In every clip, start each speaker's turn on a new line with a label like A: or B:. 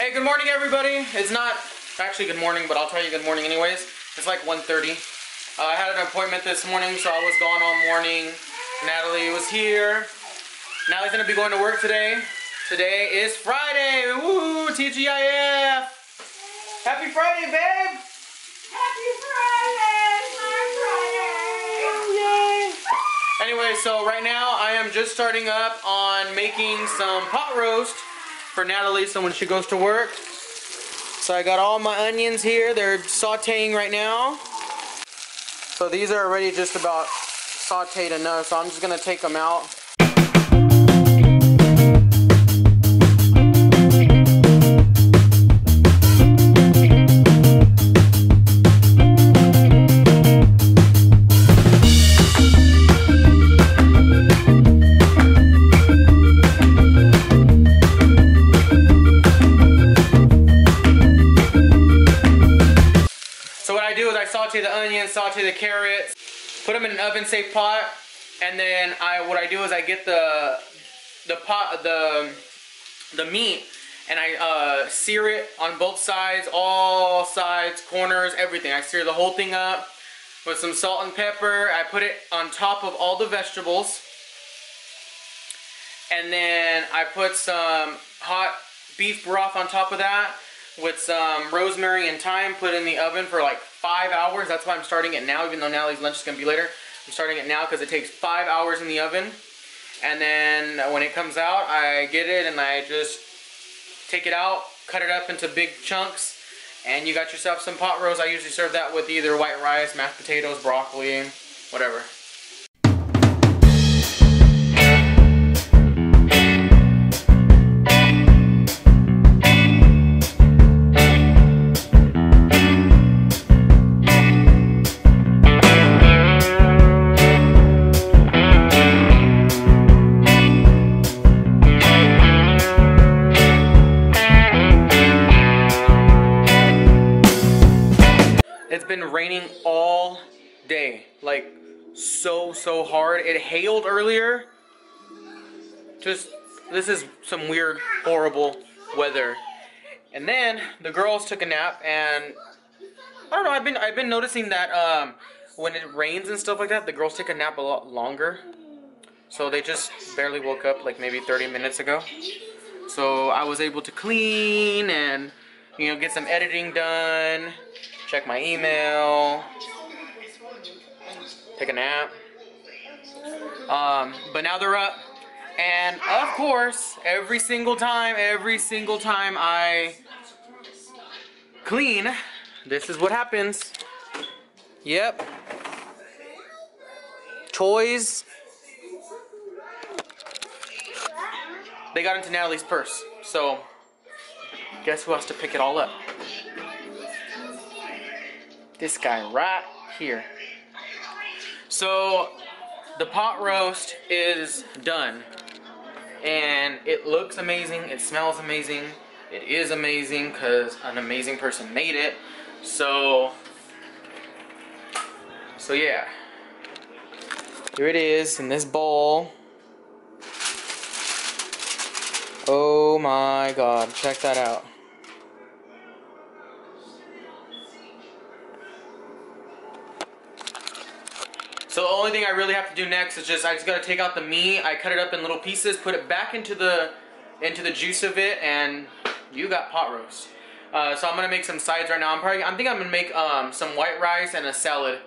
A: Hey, good morning everybody. It's not actually good morning, but I'll tell you good morning anyways. It's like 1:30. I had an appointment this morning, so I was gone all morning. Natalie was here. Natalie's gonna be going to work today. Today is Friday. Woo! TGIF! Happy Friday, babe!
B: Happy Friday! My Friday!
A: Yay! Anyway, so right now I am just starting up on making some pot roast for Natalie, so when she goes to work. So I got all my onions here. They're sauteing right now. So these are already just about sauteed enough, so I'm just gonna take them out. Saute the onions, saute the carrots, put them in an oven-safe pot, and then what I do is I get the meat, and I sear it on both sides, all sides, corners, everything. I sear the whole thing up with some salt and pepper. I put it on top of all the vegetables, and then I put some hot beef broth on top of that with some rosemary and thyme. Put it in the oven for like 5 hours. That's why I'm starting it now, even though Natalie's lunch is gonna be later. I'm starting it now because it takes 5 hours in the oven. And then when it comes out, I get it and I just take it out, cut it up into big chunks, and you got yourself some pot roast. I usually serve that with either white rice, mashed potatoes, broccoli, whatever. It's been raining all day, like so hard. It hailed earlier. This is some weird, horrible weather. And then the girls took a nap, and I don't know. I've been noticing that when it rains and stuff like that, the girls take a nap a lot longer. So they just barely woke up, like maybe 30 minutes ago. So I was able to clean and get some editing done. Check my email, take a nap, but now they're up, and of course, every single time I clean, this is what happens. Yep, toys, they got into Natalie's purse, so guess who has to pick it all up? This guy right here. So the pot roast is done, and it looks amazing, it smells amazing, it is amazing because an amazing person made it. So yeah, here it is in this bowl. Oh my god, check that out. So the only thing I really have to do next is I just gotta take out the meat. I cut it up in little pieces, put it back into the juice of it, and you got pot roast. So I'm gonna make some sides right now. I think I'm gonna make some white rice and a salad,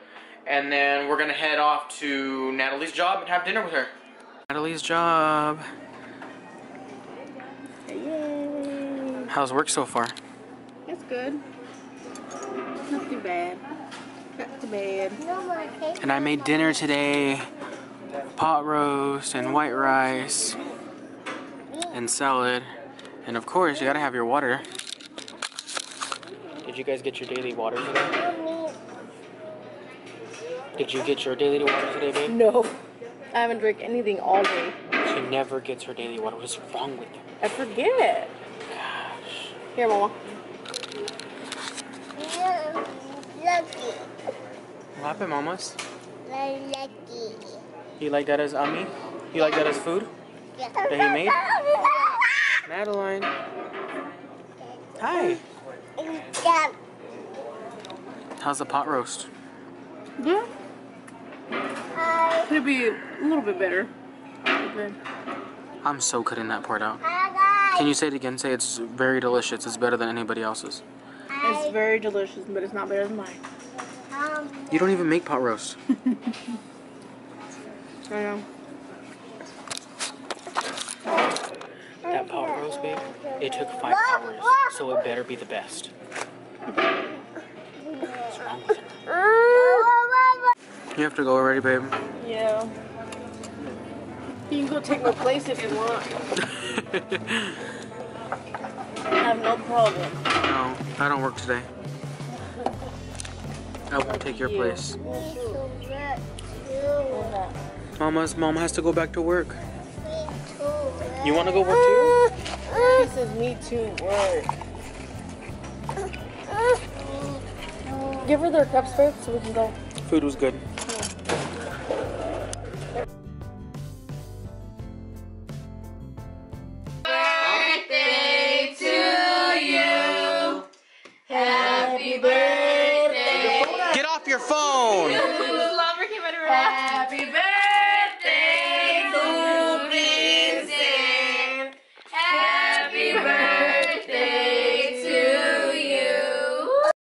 A: and then we're gonna head off to Natalie's job and have dinner with her. Natalie's job.
B: Yay.
A: How's work so far?
B: It's good. Not too bad. Not too bad.
A: And I made dinner today. Pot roast and white rice and salad. And of course, you gotta have your water. Did you guys get your daily water today? Did you get your daily water today, babe?
B: No. I haven't drank anything all day.
A: She never gets her daily water. What's wrong with you?
B: I forget.
A: Gosh.
B: Here, Mama.
A: What happened, mamas?
C: Lucky.
A: You like that as Ami? You like that as food? That he made? Madeline. Hi.
C: Yeah.
A: How's the pot roast?
B: Yeah. Could be a little bit better. Good.
A: I'm so cutting that part out. Can you say it again? Say it's very delicious. It's better than anybody else's.
B: It's very delicious, but it's not better than mine.
A: You don't even make pot roast.
B: I know.
A: That pot roast, babe, it took 5 hours, so it better be the best. What's wrong with it? You have to go already, babe.
B: Yeah. You can go take my place if you want. I have no problem.
A: No, I don't work today. I won't take your place. Mom has to go back to work. You want to go work too?
B: She says me too, work. Give her their cups first so we can go.
A: Food was good.
B: Birthday to you. Happy birthday.
A: Get off your phone!
B: Happy birthday